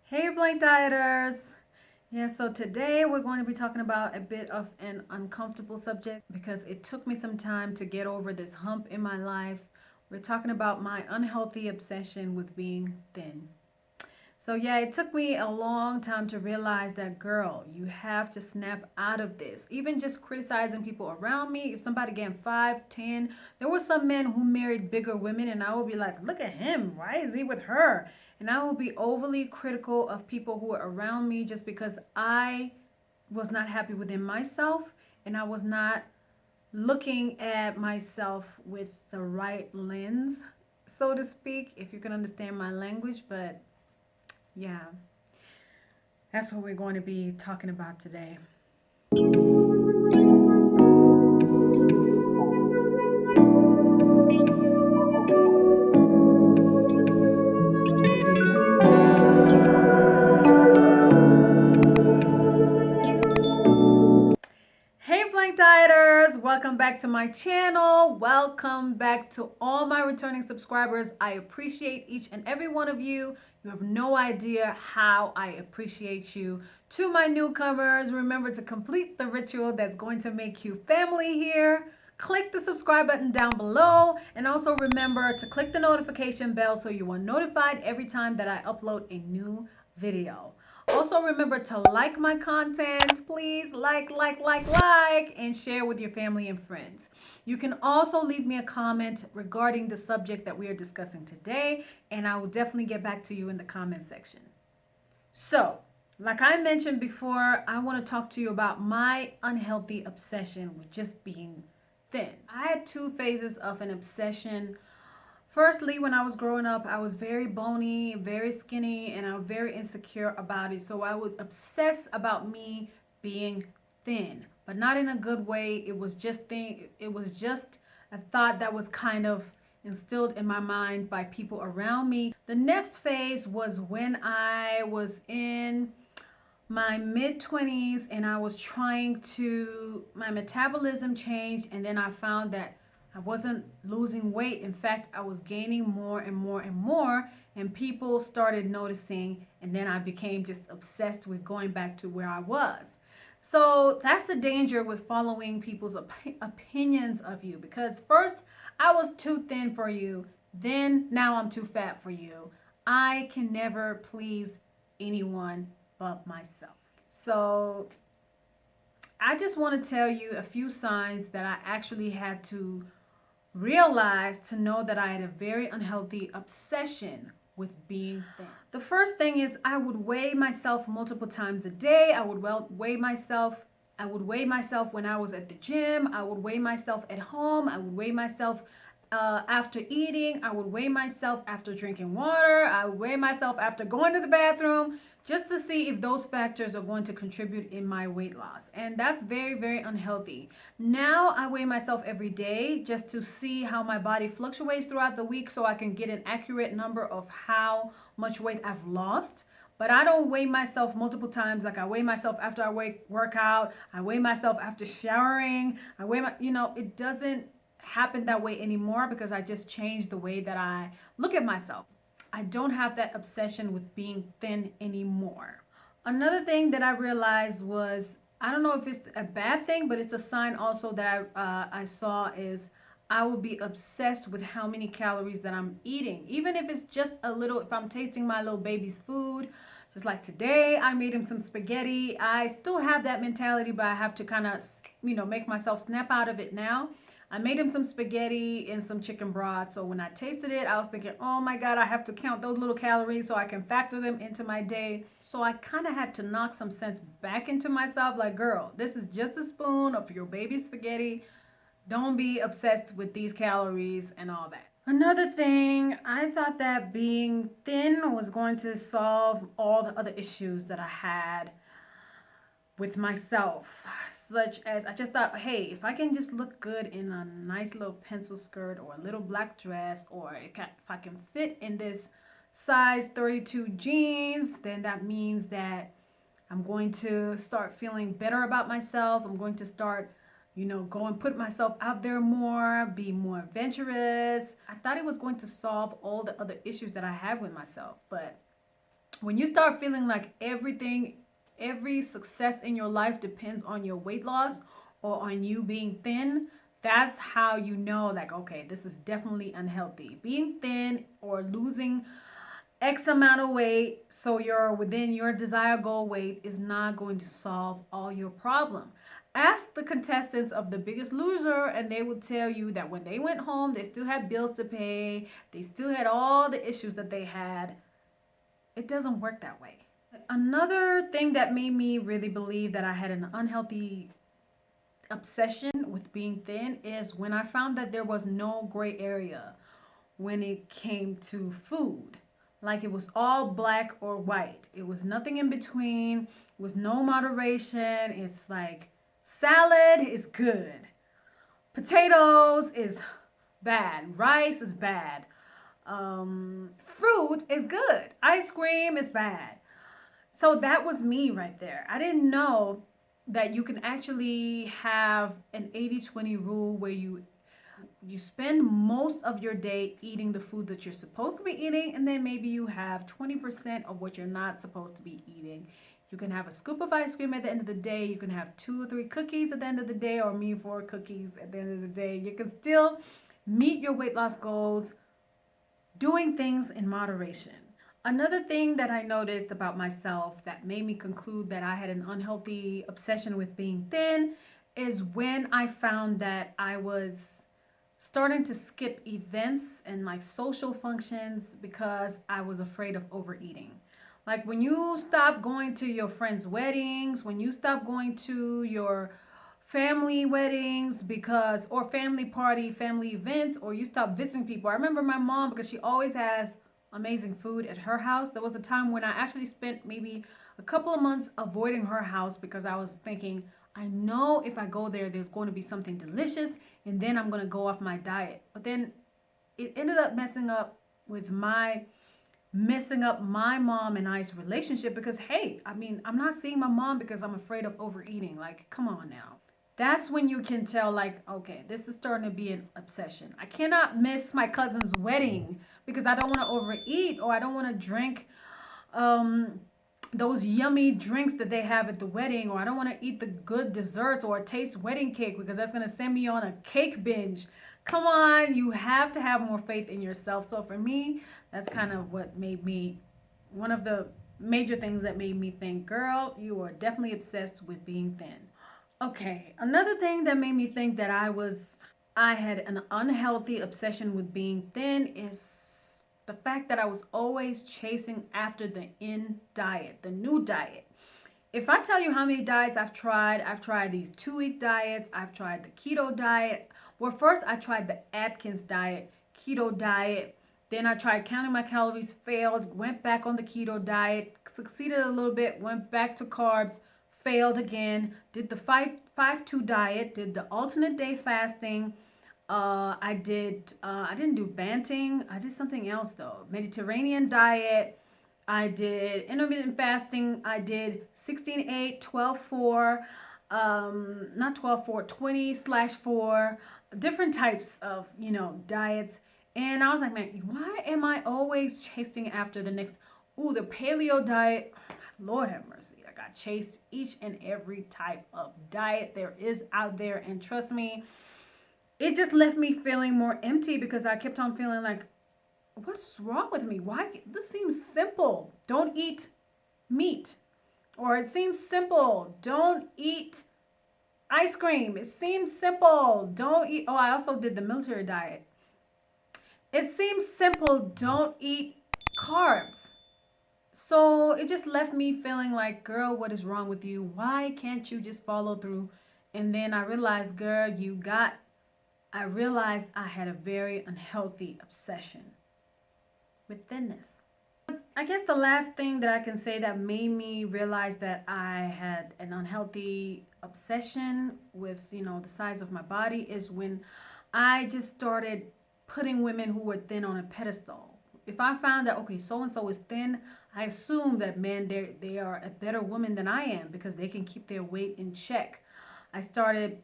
Hey, blank dieters. Yeah, so today we're going to be talking about a bit of an uncomfortable subject because it took me some time to get over this hump in my life. We're talking about my unhealthy obsession with being thin. So, yeah, it took me a long time to realize that, girl, you have to snap out of this. Even just criticizing people around me, if somebody getting 5, 10, there were some men who married bigger women, and I would be like, look at him. Why is he with her? And I would be overly critical of people who are around me just because I was not happy within myself and I was not looking at myself with the right lens, so to speak, if you can understand my language. But yeah, that's what we're going to be talking about today. Hey, blank dieters, welcome back to my channel. Welcome back to all my returning subscribers. I appreciate each and every one of you. You have no idea how I appreciate you. To my newcomers, remember to complete the ritual that's going to make you family here. Click the subscribe button down below, and also remember to click the notification bell so you are notified every time that I upload a new video. Also, remember to like my content. Please like, and share with your family and friends. You can also leave me a comment regarding the subject that we are discussing today, and I will definitely get back to you in the comment section. So, like I mentioned before, I want to talk to you about my unhealthy obsession with just being thin. I had two phases of an obsession. Firstly, when I was growing up, I was very bony, very skinny, and I was very insecure about it. So I would obsess about me being thin, but not in a good way. It was just a thought that was kind of instilled in my mind by people around me. The next phase was when I was in my mid 20s and I was trying to, my metabolism changed, and then I found that I wasn't losing weight. In fact, I was gaining more and more and more, and people started noticing, and then I became just obsessed with going back to where I was. So that's the danger with following people's opinions of you, because first I was too thin for you, then now I'm too fat for you. I can never please anyone but myself. So I just want to tell you a few signs that I actually had to realize to know that I had a very unhealthy obsession with being thin. The first thing is I would weigh myself multiple times a day. Weigh myself. I would weigh myself when I was at the gym. I would weigh myself at home. I would weigh myself after eating. I would weigh myself after drinking water. I would weigh myself after going to the bathroom, just to see if those factors are going to contribute in my weight loss. And that's very, very unhealthy. Now I weigh myself every day just to see how my body fluctuates throughout the week so I can get an accurate number of how much weight I've lost. But I don't weigh myself multiple times. Like I weigh myself after I work out. I weigh myself after showering. It doesn't happen that way anymore because I just changed the way that I look at myself. I don't have that obsession with being thin anymore. Another thing that I realized was, I don't know if it's a bad thing, but it's a sign also that I saw is I will be obsessed with how many calories that I'm eating. Even if it's just a little, if I'm tasting my little baby's food, just like today, I made him some spaghetti. I still have that mentality, but I have to kind of, make myself snap out of it now. I made him some spaghetti and some chicken broth. So when I tasted it, I was thinking, oh my God, I have to count those little calories so I can factor them into my day. So I kind of had to knock some sense back into myself. Like, girl, this is just a spoon of your baby's spaghetti. Don't be obsessed with these calories and all that. Another thing, I thought that being thin was going to solve all the other issues that I had with myself, such as I just thought, hey, if I can just look good in a nice little pencil skirt or a little black dress, or if I can fit in this size 32 jeans, then that means that I'm going to start feeling better about myself. I'm going to start, go and put myself out there more, be more adventurous. I thought it was going to solve all the other issues that I have with myself, but When you start feeling like every success in your life depends on your weight loss or on you being thin, that's how you know, like, okay, this is definitely unhealthy. Being thin or losing X amount of weight so you're within your desired goal weight is not going to solve all your problem. Ask the contestants of The Biggest Loser, and they will tell you that when they went home, they still had bills to pay, they still had all the issues that they had. It doesn't work that way. Another thing that made me really believe that I had an unhealthy obsession with being thin is when I found that there was no gray area when it came to food. Like it was all black or white. It was nothing in between. It was no moderation. It's like salad is good. Potatoes is bad. Rice is bad. Fruit is good. Ice cream is bad. So that was me right there. I didn't know that you can actually have an 80-20 rule where you spend most of your day eating the food that you're supposed to be eating, and then maybe you have 20% of what you're not supposed to be eating. You can have a scoop of ice cream at the end of the day. You can have 2 or 3 cookies at the end of the day, or me 4 cookies at the end of the day. You can still meet your weight loss goals doing things in moderation. Another thing that I noticed about myself that made me conclude that I had an unhealthy obsession with being thin is when I found that I was starting to skip events and like social functions because I was afraid of overeating. Like when you stop going to your friends' weddings, when you stop going to your family weddings because or family events, or you stop visiting people. I remember my mom, because she always has amazing food at her house. There was a time when I actually spent maybe a couple of months avoiding her house because I was thinking, I know if I go there, there's going to be something delicious and then I'm going to go off my diet. But then it ended up messing up my mom and I's relationship because, hey, I mean, I'm not seeing my mom because I'm afraid of overeating. Like, come on now. That's when you can tell, like, okay, this is starting to be an obsession. I cannot miss my cousin's wedding because I don't want to overeat, or I don't want to drink those yummy drinks that they have at the wedding, or I don't want to eat the good desserts or taste wedding cake because that's going to send me on a cake binge. Come on, you have to have more faith in yourself. So for me, that's kind of what made me, one of the major things that made me think, girl, you are definitely obsessed with being thin. Okay, another thing that made me think that I had an unhealthy obsession with being thin is the fact that I was always chasing after the in diet, the new diet. If I tell you how many diets I've tried these 2-week diets, I've tried the keto diet. Well, first I tried the Atkins diet, keto diet. Then I tried counting my calories, failed, went back on the keto diet, succeeded a little bit, went back to carbs, failed again, did the 5-2 diet, did the alternate day fasting. I didn't do banting. I did something else though. Mediterranean diet. I did intermittent fasting. I did 16-8, 12-4, not 12-4, 20/4, different types of, diets. And I was like, man, why am I always chasing after the next, the paleo diet? Lord have mercy. I got chased each and every type of diet there is out there. And trust me, it just left me feeling more empty because I kept on feeling like, what's wrong with me? Why? This seems simple. Don't eat meat. Or it seems simple. Don't eat ice cream. It seems simple. Don't eat. Oh, I also did the military diet. It seems simple. Don't eat carbs. So it just left me feeling like, girl, what is wrong with you? Why can't you just follow through? And then I realized, girl, I realized I had a very unhealthy obsession with thinness. I guess the last thing that I can say that made me realize that I had an unhealthy obsession with, the size of my body is when I just started putting women who were thin on a pedestal. If I found that, okay, so and so is thin, I assume that, man, they are a better woman than I am because they can keep their weight in check. I started,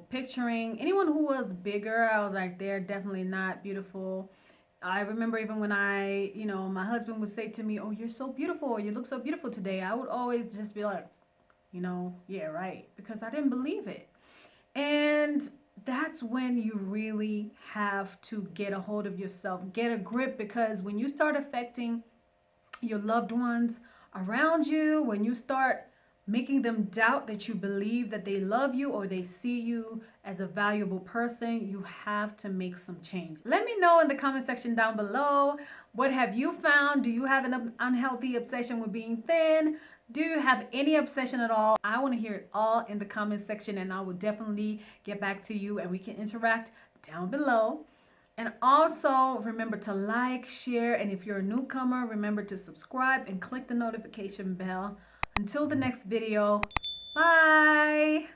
picturing anyone who was bigger. I was like, they're definitely not beautiful. I remember even when my husband would say to me, "Oh, you're so beautiful. You look so beautiful today." I would always just be like, yeah, right, because I didn't believe it. And that's when you really have to get a hold of yourself, get a grip, because when you start affecting your loved ones around you, when you start making them doubt that you believe that they love you or they see you as a valuable person, you have to make some change. Let me know in the comment section down below, what have you found? Do you have an unhealthy obsession with being thin? Do you have any obsession at all? I want to hear it all in the comment section, and I will definitely get back to you and we can interact down below. And also remember to like, share, and if you're a newcomer, remember to subscribe and click the notification bell. Until the next video, bye!